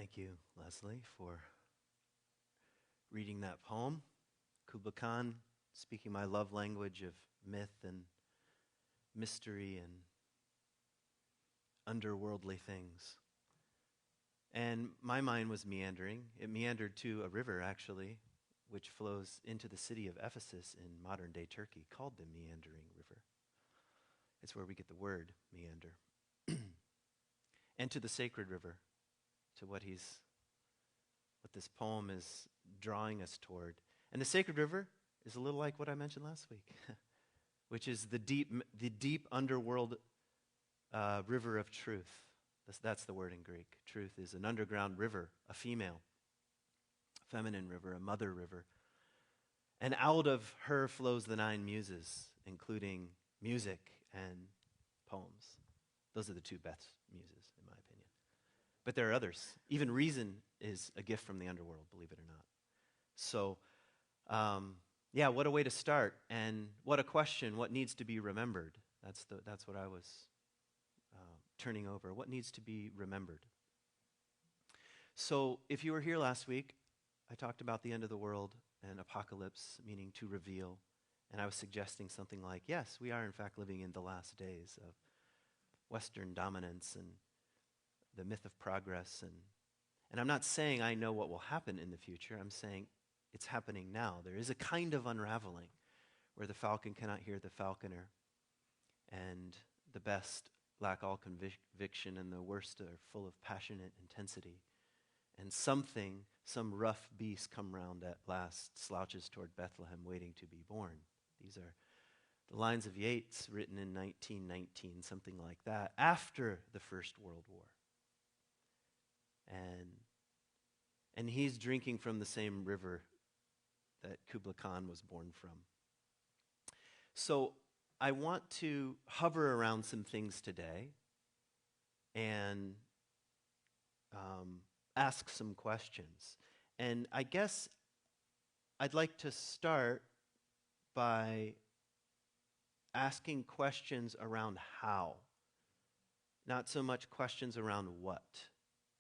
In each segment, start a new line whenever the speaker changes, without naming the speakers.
Thank you, Leslie, for reading that poem. Kubla Khan, speaking my love language of myth and mystery and underworldly things. And my mind was meandering. It meandered to a river, actually, which flows into the city of Ephesus in modern-day Turkey, called the Meandering River. It's where we get the word meander. And to the sacred river, to what this poem is drawing us toward. And the sacred river is a little like what I mentioned last week, which is the deep underworld river of truth. That's the word in Greek. Truth is an underground river, a feminine river, a mother river. And out of her flows the 9 muses, including music and poems. Those are the 2 best muses, in my opinion. But there are others. Even reason is a gift from the underworld, believe it or not. So, what a way to start. And what a question, what needs to be remembered? That's what I was turning over. What needs to be remembered? So, if you were here last week, I talked about the end of the world and apocalypse, meaning to reveal. And I was suggesting something like, yes, we are in fact living in the last days of Western dominance and the myth of progress. And I'm not saying I know what will happen in the future. I'm saying it's happening now. There is a kind of unraveling where the falcon cannot hear the falconer, and the best lack all conviction, and the worst are full of passionate intensity. And some rough beast come round at last, slouches toward Bethlehem, waiting to be born. These are the lines of Yeats written in 1919, something like that, after the First World War. And he's drinking from the same river that Kubla Khan was born from. So I want to hover around some things today and ask some questions. And I guess I'd like to start by asking questions around how, not so much questions around what.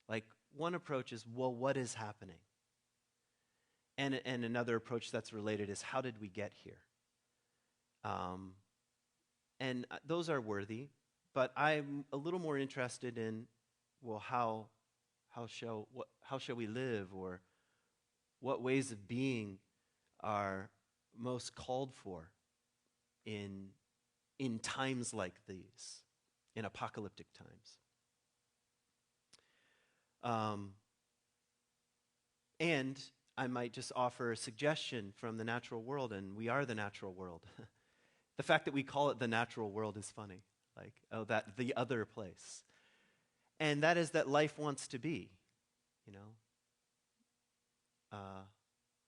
Like, one approach is, well, what is happening? And another approach that's related is, how did we get here? And those are worthy, but I'm a little more interested in, well, how shall we live, or what ways of being are most called for in times like these, in apocalyptic times. And I might just offer a suggestion from the natural world, and we are the natural world. The fact that we call it the natural world is funny, like, oh, that the other place. And that is that life wants to be,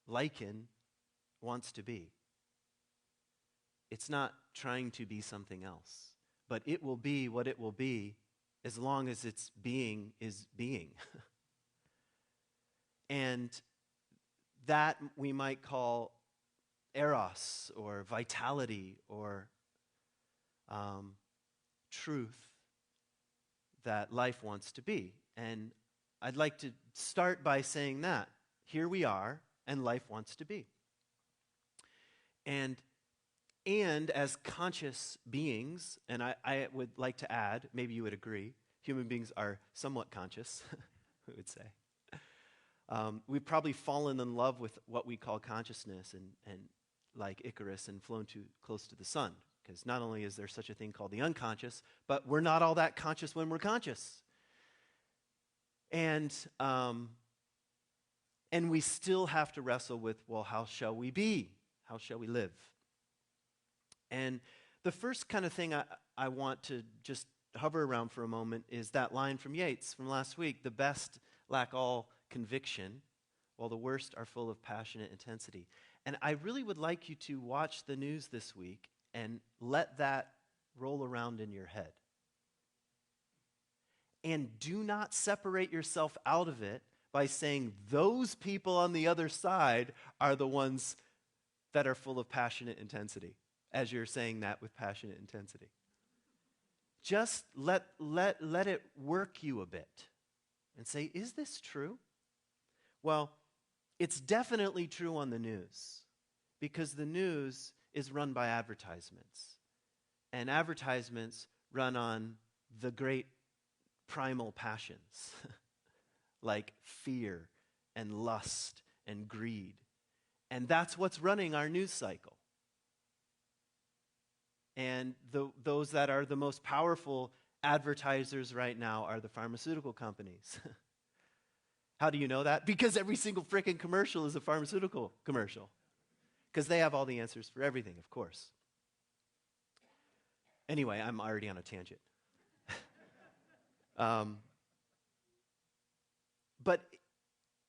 lichen wants to be. It's not trying to be something else, but it will be what it will be as long as its being is being. And that we might call eros, or vitality, or truth that life wants to be. And I'd like to start by saying that. Here we are, and life wants to be. And as conscious beings, and I would like to add, maybe you would agree, human beings are somewhat conscious, we would say. We've probably fallen in love with what we call consciousness, and like Icarus, and flown too close to the sun. Because not only is there such a thing called the unconscious, but we're not all that conscious when we're conscious. And we still have to wrestle with, well, how shall we be? How shall we live? And the first kind of thing I want to just hover around for a moment is that line from Yeats from last week: the best lack all conviction, while the worst are full of passionate intensity. And I really would like you to watch the news this week and let that roll around in your head. And do not separate yourself out of it by saying those people on the other side are the ones that are full of passionate intensity, as you're saying that with passionate intensity. Just let it work you a bit. and say, is this true? Well, it's definitely true on the news, because the news is run by advertisements. And advertisements run on the great primal passions like fear and lust and greed. And that's what's running our news cycle. And those that are the most powerful advertisers right now are the pharmaceutical companies. How do you know that? Because every single freaking commercial is a pharmaceutical commercial. Because they have all the answers for everything, of course. Anyway, I'm already on a tangent. But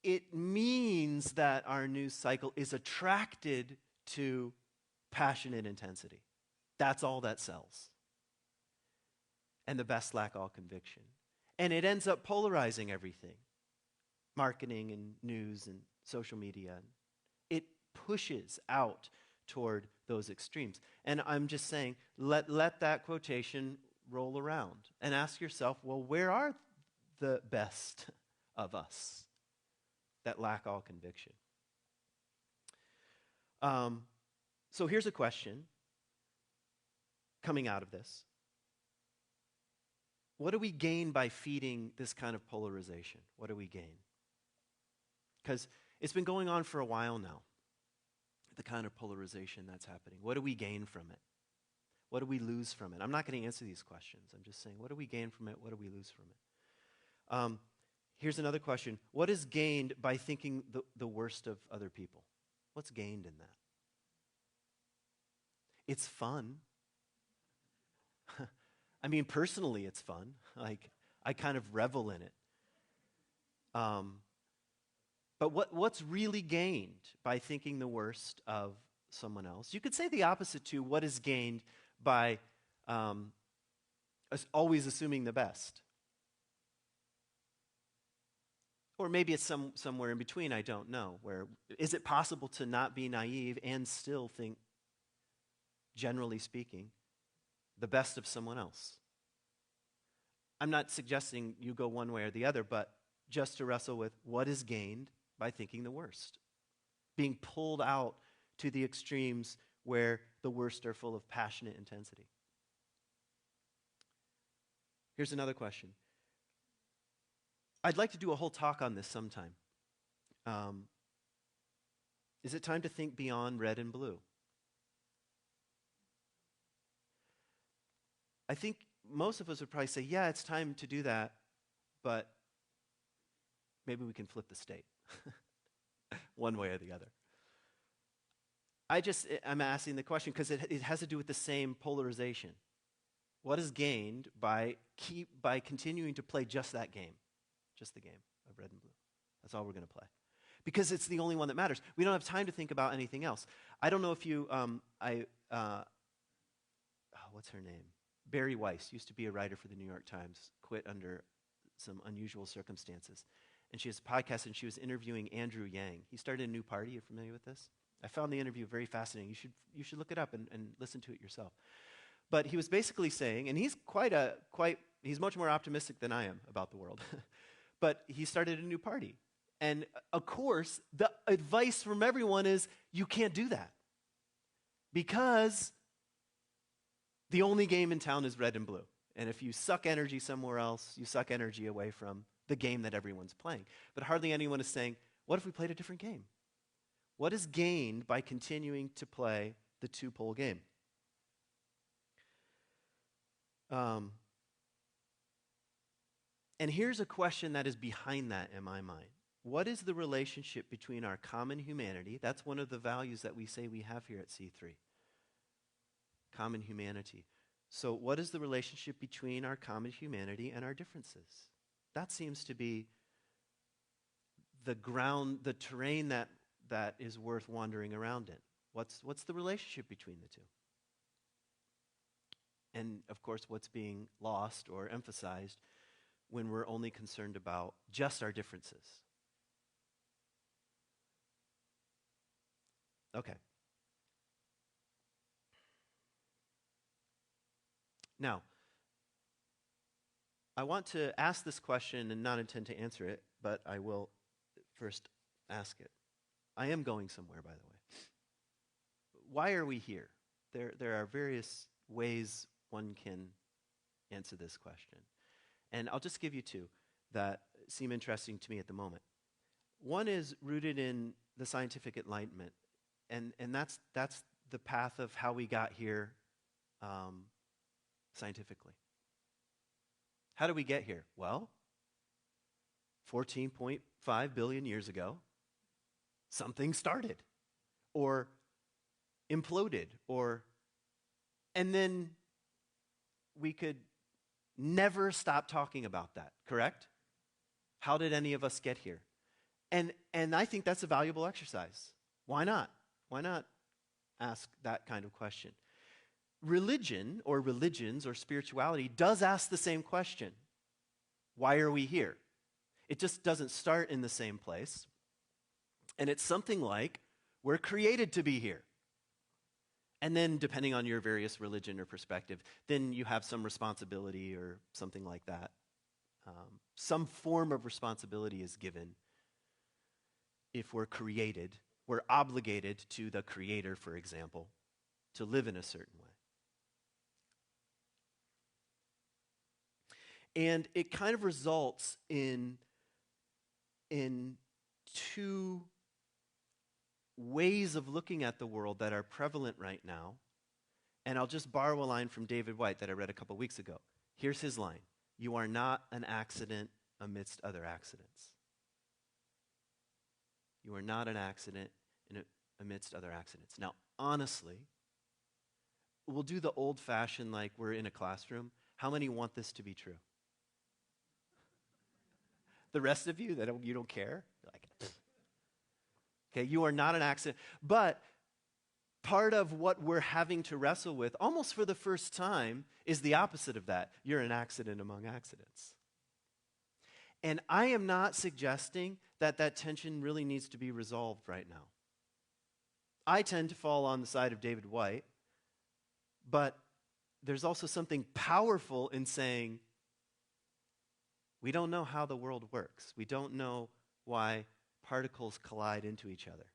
it means that our news cycle is attracted to passionate intensity. That's all that sells. And the best lack all conviction. And it ends up polarizing everything. Marketing and news and social media. It pushes out toward those extremes. And I'm just saying, let that quotation roll around and ask yourself, well, where are the best of us that lack all conviction? So here's a question coming out of this. What do we gain by feeding this kind of polarization? What do we gain? Because it's been going on for a while now, the kind of polarization that's happening. What do we gain from it? What do we lose from it? I'm not going to answer these questions. I'm just saying, what do we gain from it? What do we lose from it? Here's another question. What is gained by thinking the worst of other people? What's gained in that? It's fun. I mean, personally, it's fun. Like, I kind of revel in it. But what's really gained by thinking the worst of someone else? You could say the opposite to what is gained by always assuming the best. Or maybe it's somewhere in between, I don't know. Where is it possible to not be naive and still think, generally speaking, the best of someone else? I'm not suggesting you go one way or the other, but just to wrestle with what is gained by thinking the worst. Being pulled out to the extremes where the worst are full of passionate intensity. Here's another question. I'd like to do a whole talk on this sometime. Is it time to think beyond red and blue? I think most of us would probably say, yeah, it's time to do that, but maybe we can flip the state one way or the other. I'm asking the question because it has to do with the same polarization. What is gained by continuing to play just that game, just the game of red and blue? That's all we're going to play. Because it's the only one that matters. We don't have time to think about anything else. I don't know if you, what's her name? Barry Weiss used to be a writer for the New York Times, quit under some unusual circumstances. And she has a podcast, and she was interviewing Andrew Yang. He started a new party. You're familiar with this? I found the interview very fascinating. You should look it up and listen to it yourself. But he was basically saying, and he's he's much more optimistic than I am about the world. But he started a new party. And of course, the advice from everyone is, you can't do that. Because the only game in town is red and blue. And if you suck energy somewhere else, you suck energy away from the game that everyone's playing. But hardly anyone is saying, what if we played a different game? What is gained by continuing to play the two-pole game? And here's a question that is behind that in my mind. What is the relationship between our common humanity? That's one of the values that we say we have here at C3. Common humanity. So what is the relationship between our common humanity and our differences? That seems to be the terrain that is worth wandering around in. What's the relationship between the two? And of course, what's being lost or emphasized when we're only concerned about just our differences? Okay. Now, I want to ask this question and not intend to answer it, but I will first ask it. I am going somewhere, by the way. Why are we here? There are various ways one can answer this question. And I'll just give you two that seem interesting to me at the moment. One is rooted in the scientific enlightenment, and that's the path of how we got here scientifically. How did we get here? Well, 14.5 billion years ago, something started, or imploded, and then we could never stop talking about that, correct? How did any of us get here? And I think that's a valuable exercise. Why not? Why not ask that kind of question? Religion, or religions, or spirituality does ask the same question. Why are we here? It just doesn't start in the same place. And it's something like, we're created to be here. And then, depending on your various religion or perspective, then you have some responsibility or something like that. Some form of responsibility is given. If we're created, we're obligated to the Creator, for example, to live in a certain way. And it kind of results in two ways of looking at the world that are prevalent right now. And I'll just borrow a line from David White that I read a couple weeks ago. Here's his line: "You are not an accident amidst other accidents." You are not an accident amidst other accidents. Now, honestly, we'll do the old-fashioned, like we're in a classroom. How many want this to be true? The rest of you, you don't care? You're like, okay, you are not an accident. But part of what we're having to wrestle with, almost for the first time, is the opposite of that. You're an accident among accidents. And I am not suggesting that that tension really needs to be resolved right now. I tend to fall on the side of David White, but there's also something powerful in saying, we don't know how the world works. We don't know why particles collide into each other.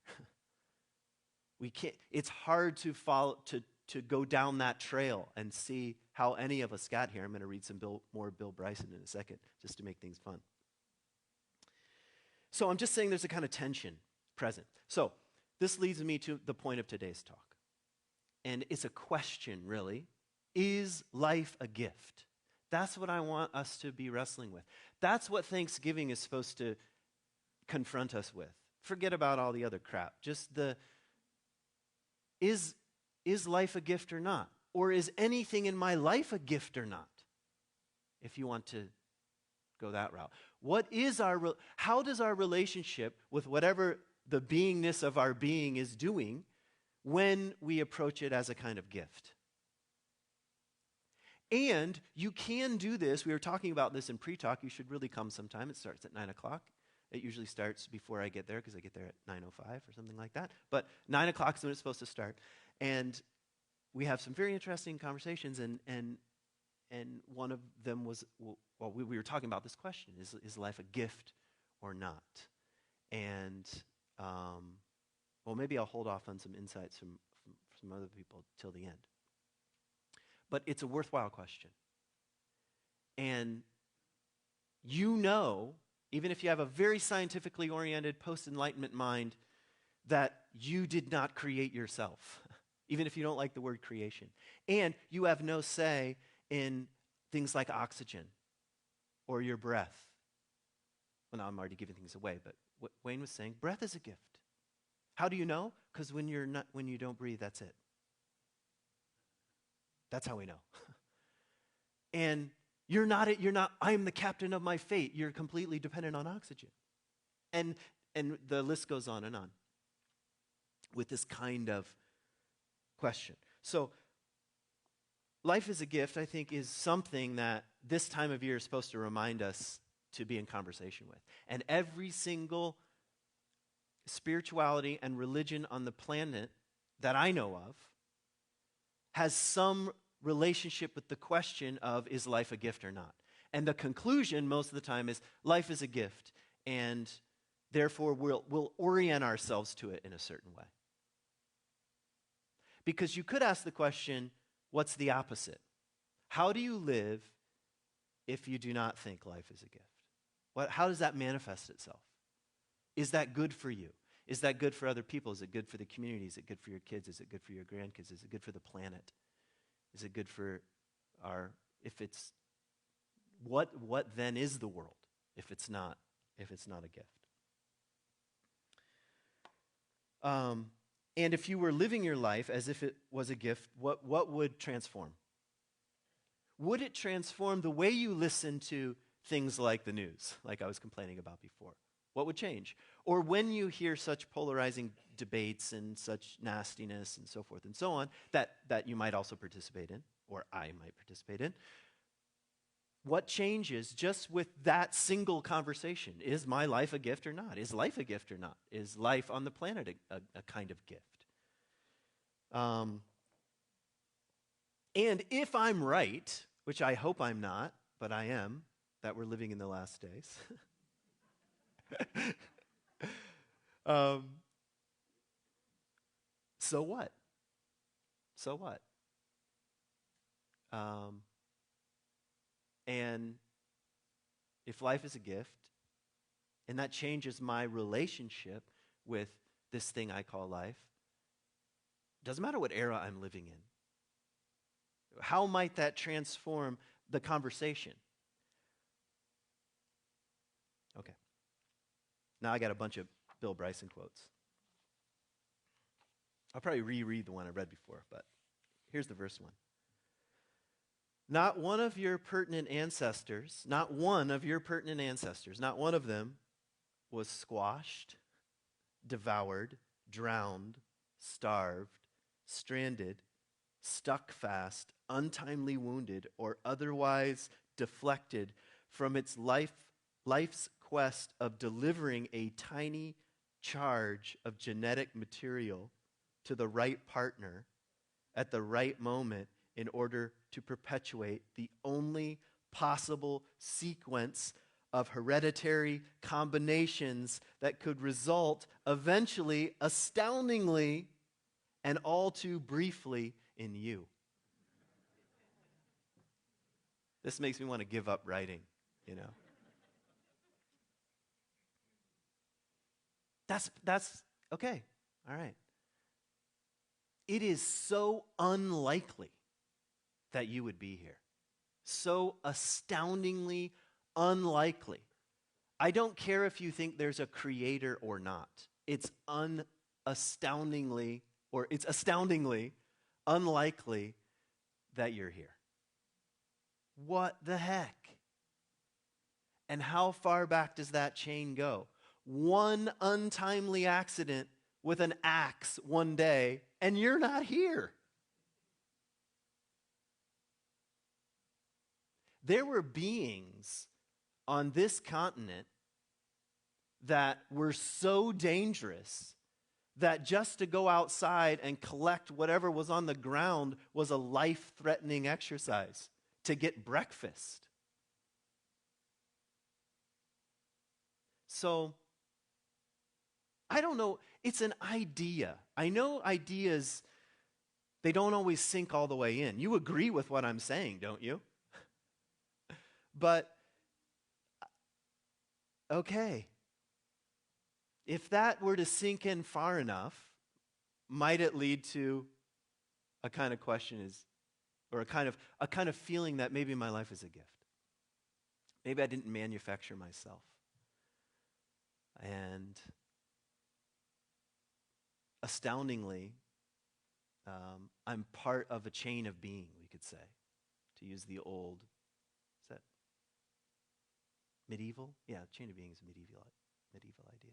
We can't. It's hard to follow, to go down that trail and see how any of us got here. I'm going to read some more Bill Bryson in a second, just to make things fun. So I'm just saying there's a kind of tension present. So this leads me to the point of today's talk. And it's a question, really. Is life a gift? That's what I want us to be wrestling with. That's what Thanksgiving is supposed to confront us with. Forget about all the other crap. Just is life a gift or not? Or is anything in my life a gift or not? If you want to go that route. How does our relationship with whatever the beingness of our being is doing when we approach it as a kind of gift? And you can do this. We were talking about this in pre-talk. You should really come sometime. It starts at 9 o'clock. It usually starts before I get there because I get there at 9:05 or something like that. But 9 o'clock is when it's supposed to start. And we have some very interesting conversations. And one of them was, we were talking about this question. Is life a gift or not? And, maybe I'll hold off on some insights from some other people till the end. But it's a worthwhile question. And even if you have a very scientifically oriented post-enlightenment mind, that you did not create yourself, even if you don't like the word creation. And you have no say in things like oxygen or your breath. Well, now I'm already giving things away, but what Wayne was saying, breath is a gift. How do you know? Because when you don't breathe, that's it. That's how we know. And you're not, I am the captain of my fate. You're completely dependent on oxygen. And the list goes on and on with this kind of question. So life is a gift, I think, is something that this time of year is supposed to remind us to be in conversation with. And every single spirituality and religion on the planet that I know of has some relationship with the question of, is life a gift or not? And the conclusion most of the time is life is a gift, and therefore we'll orient ourselves to it in a certain way. Because you could ask the question, what's the opposite? How do you live if you do not think life is a gift? How does that manifest itself? Is that good for you? Is that good for other people? Is it good for the community? Is it good for your kids? Is it good for your grandkids? Is it good for the planet? Is it good for what then is the world if it's not a gift? And if you were living your life as if it was a gift, what would transform? Would it transform the way you listen to things like the news, like I was complaining about before? What would change? Or when you hear such polarizing debates and such nastiness and so forth and so on, that you might also participate in, or I might participate in, what changes just with that single conversation? Is my life a gift or not? Is life a gift or not? Is life on the planet a kind of gift? And if I'm right, which I hope I'm not, but I am, that we're living in the last days. So what? So what? And if life is a gift, and that changes my relationship with this thing I call life, doesn't matter what era I'm living in. How might that transform the conversation? Okay. Now I got a bunch of Bill Bryson quotes. I'll probably reread the one I read before, but here's the verse one. Not one of your pertinent ancestors, not one of them was squashed, devoured, drowned, starved, stranded, stuck fast, untimely wounded, or otherwise deflected from its life's quest of delivering a tiny charge of genetic material to the right partner at the right moment in order to perpetuate the only possible sequence of hereditary combinations that could result eventually, astoundingly, and all too briefly in you. This makes me want to give up writing, you know. That's okay. All right. It is so unlikely that you would be here. So astoundingly unlikely. I don't care if you think there's a creator or not. It's astoundingly unlikely that you're here. What the heck? And how far back does that chain go? One untimely accident with an axe one day, and you're not here. There were beings on this continent that were so dangerous that just to go outside and collect whatever was on the ground was a life-threatening exercise to get breakfast. So, I don't know, it's an idea. I know ideas, they don't always sink all the way in. You agree with what I'm saying, don't you? But, okay, if that were to sink in far enough, might it lead to a kind of question or a kind of feeling that maybe my life is a gift? Maybe I didn't manufacture myself. And astoundingly, I'm part of a chain of being, we could say, to use the old, is that medieval? Yeah, chain of being is a medieval idea.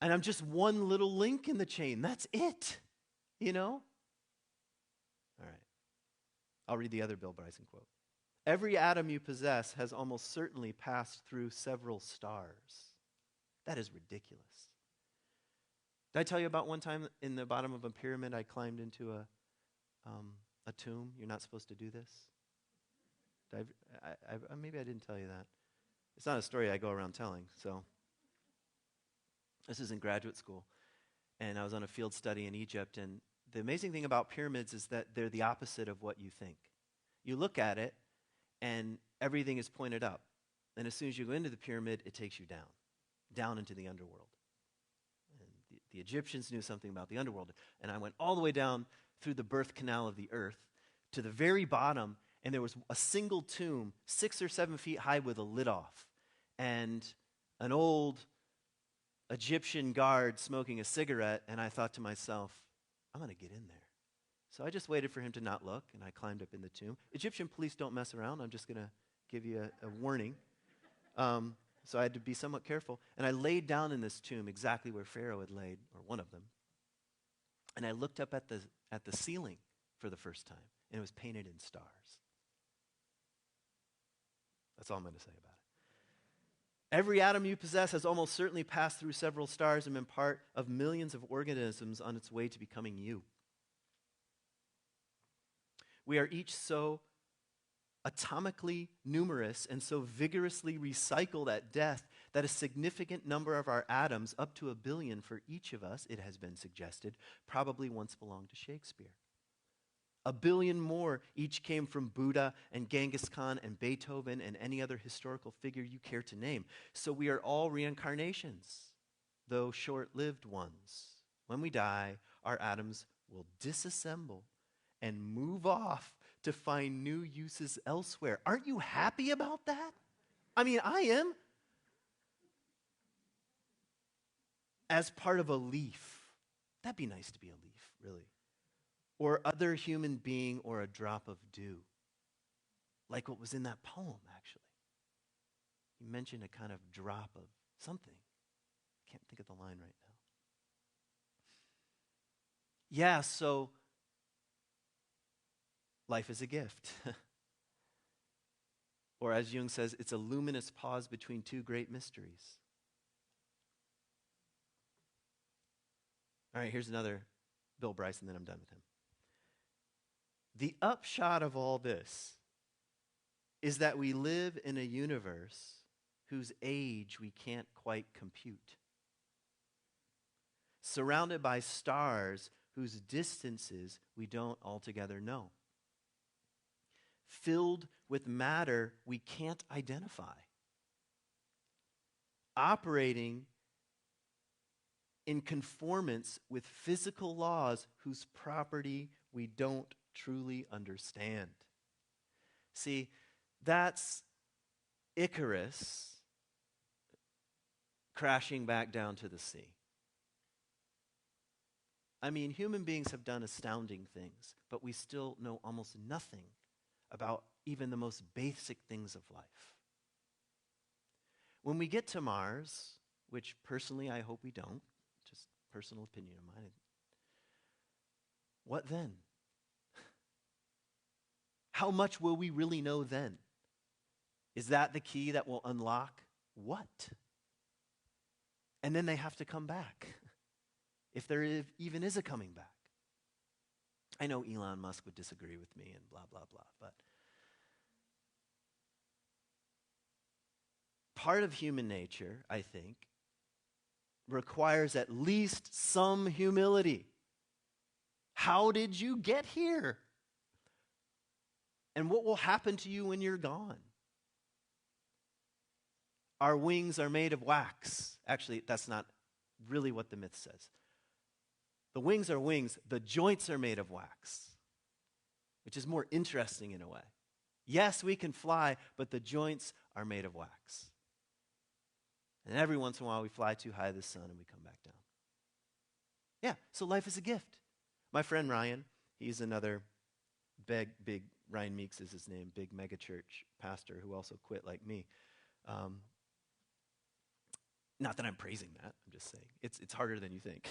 And I'm just one little link in the chain. That's it, you know? All right. I'll read the other Bill Bryson quote. Every atom you possess has almost certainly passed through several stars. That is ridiculous. Did I tell you about one time in the bottom of a pyramid I climbed into a tomb? You're not supposed to do this. maybe I didn't tell you that. It's not a story I go around telling. So this is in graduate school, and I was on a field study in Egypt, and the amazing thing about pyramids is that they're the opposite of what you think. You look at it, and everything is pointed up. And as soon as you go into the pyramid, it takes you down into the underworld. And the Egyptians knew something about the underworld. And I went all the way down through the birth canal of the earth to the very bottom, and there was a single tomb, 6 or 7 feet high with a lid off. And an old Egyptian guard smoking a cigarette, and I thought to myself, I'm going to get in there. So I just waited for him to not look, and I climbed up in the tomb. Egyptian police don't mess around. I'm just going to give you a warning. So I had to be somewhat careful. And I laid down in this tomb exactly where Pharaoh had laid, or one of them. And I looked up at the ceiling for the first time, and it was painted in stars. That's all I'm going to say about it. Every atom you possess has almost certainly passed through several stars and been part of millions of organisms on its way to becoming you. We are each so atomically numerous and so vigorously recycled at death that a significant number of our atoms, up to 1 billion for each of us, it has been suggested, probably once belonged to Shakespeare. 1 billion more each came from Buddha and Genghis Khan and Beethoven and any other historical figure you care to name. So we are all reincarnations, though short-lived ones. When we die, our atoms will disassemble and move off to find new uses elsewhere. Aren't you happy about that? I mean, I am. As part of a leaf. That'd be nice to be a leaf, really. Or other human being, or a drop of dew. Like what was in that poem, actually. He mentioned a kind of drop of something. I can't think of the line right now. Yeah, so life is a gift. Or as Jung says, it's a luminous pause between two great mysteries. All right, here's another Bill Bryce, and then I'm done with him. The upshot of all this is that we live in a universe whose age we can't quite compute. Surrounded by stars whose distances we don't altogether know. Filled with matter we can't identify. Operating in conformance with physical laws whose property we don't truly understand. See, that's Icarus crashing back down to the sea. I mean, human beings have done astounding things, but we still know almost nothing about even the most basic things of life. When we get to Mars, which personally I hope we don't, just personal opinion of mine, what then? How much will we really know then? Is that the key that will unlock what? And then they have to come back, if there even is a coming back. I know Elon Musk would disagree with me and blah, blah, blah, but part of human nature, I think, requires at least some humility. How did you get here? And what will happen to you when you're gone? Our wings are made of wax. Actually, that's not really what the myth says. The wings are wings. The joints are made of wax, which is more interesting in a way. Yes, we can fly, but the joints are made of wax. And every once in a while, we fly too high to the sun and we come back down. Yeah, so life is a gift. My friend Ryan, he's another big, Ryan Meeks is his name, big megachurch pastor who also quit like me. Not that I'm praising that, I'm just saying. It's harder than you think.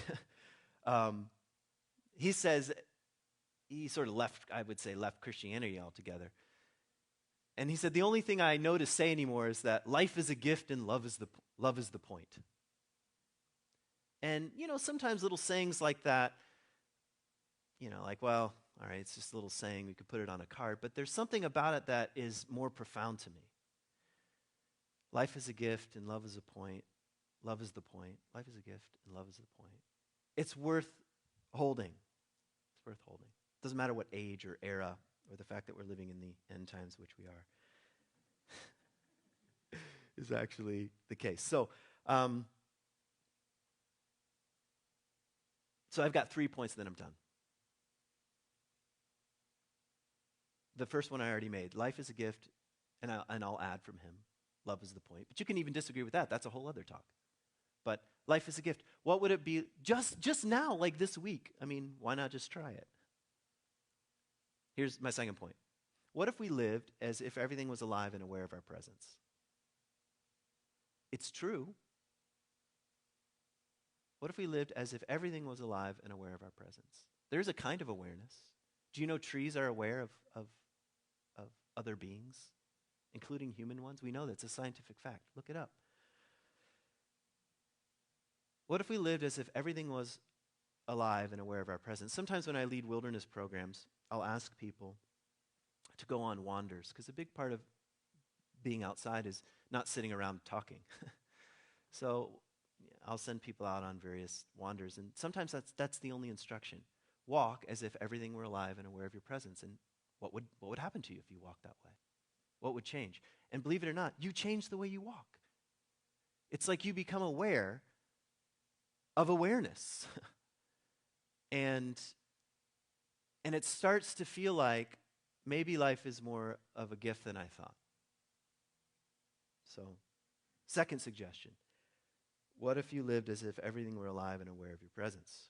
He says he sort of left Christianity altogether. And he said, the only thing I know to say anymore is that life is a gift and love is the point. And, sometimes little sayings like that, like, well, All right, it's just a little saying. We could put it on a card, but there's something about it that is more profound to me. Life is a gift and love is a point. Love is the point. Life is a gift and love is the point. It's worth holding. It's worth holding. Doesn't matter what age or era or the fact that we're living in the end times, which we are, is actually the case. So I've got 3 points, then I'm done. The first one I already made. Life is a gift, and I'll add from him. Love is the point. But you can even disagree with that. That's a whole other talk. But life is a gift. What would it be just now, like this week? I mean, why not just try it? Here's my second point. What if we lived as if everything was alive and aware of our presence? It's true. What if we lived as if everything was alive and aware of our presence? There's a kind of awareness. Do you know trees are aware of other beings, including human ones? We know that's a scientific fact. Look it up. What if we lived as if everything was alive and aware of our presence? Sometimes when I lead wilderness programs, I'll ask people to go on wanders, because a big part of being outside is not sitting around talking. So I'll send people out on various wanders, and sometimes that's the only instruction. Walk as if everything were alive and aware of your presence. And what would happen to you if you walked that way? What would change? And believe it or not, you change the way you walk. It's like you become aware of awareness. and it starts to feel like maybe life is more of a gift than I thought. So, second suggestion. What if you lived as if everything were alive and aware of your presence?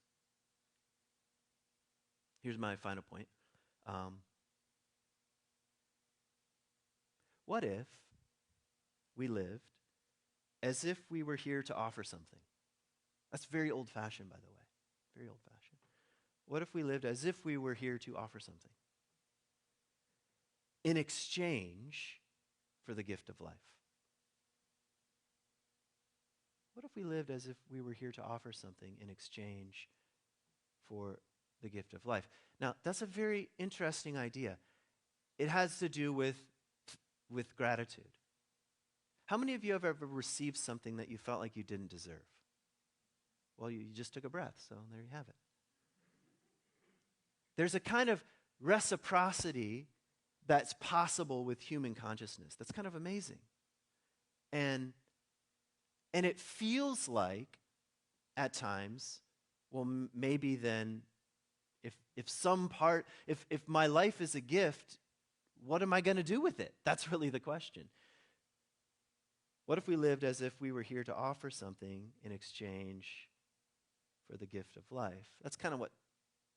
Here's my final point. What if we lived as if we were here to offer something? That's very old-fashioned, by the way. Very old-fashioned. What if we lived as if we were here to offer something in exchange for the gift of life? What if we lived as if we were here to offer something in exchange for the gift of life? Now, that's a very interesting idea. It has to do with gratitude. How many of you have ever received something that you felt like you didn't deserve? Well, you just took a breath, so there you have it. There's a kind of reciprocity that's possible with human consciousness. That's kind of amazing. And it feels like, at times, well, maybe then, if my life is a gift, what am I going to do with it? That's really the question. What if we lived as if we were here to offer something in exchange for the gift of life? That's kind of what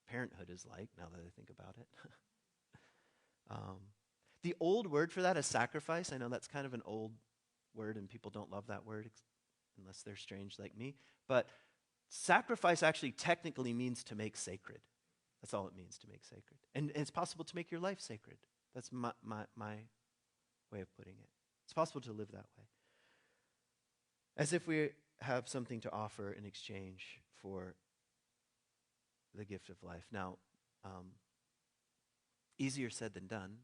parenthood is like, now that I think about it. The old word for that is sacrifice. I know that's kind of an old word, and people don't love that word unless they're strange like me. But sacrifice actually technically means to make sacred. That's all it means, to make sacred. And it's possible to make your life sacred. That's my way of putting it. It's possible to live that way. As if we have something to offer in exchange for the gift of life. Now, easier said than done.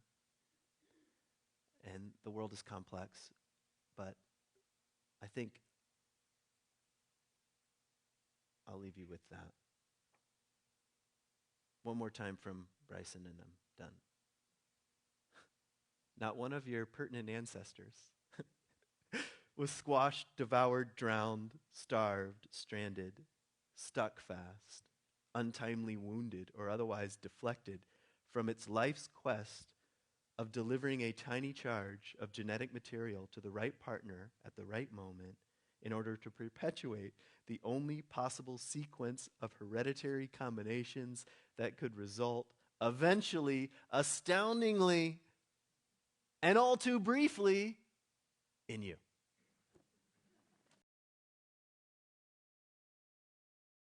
And the world is complex. But I think I'll leave you with that. One more time from Bryson, and I'm done. Not one of your pertinent ancestors was squashed, devoured, drowned, starved, stranded, stuck fast, untimely wounded, or otherwise deflected from its life's quest of delivering a tiny charge of genetic material to the right partner at the right moment in order to perpetuate the only possible sequence of hereditary combinations that could result eventually, astoundingly, and all too briefly, in you.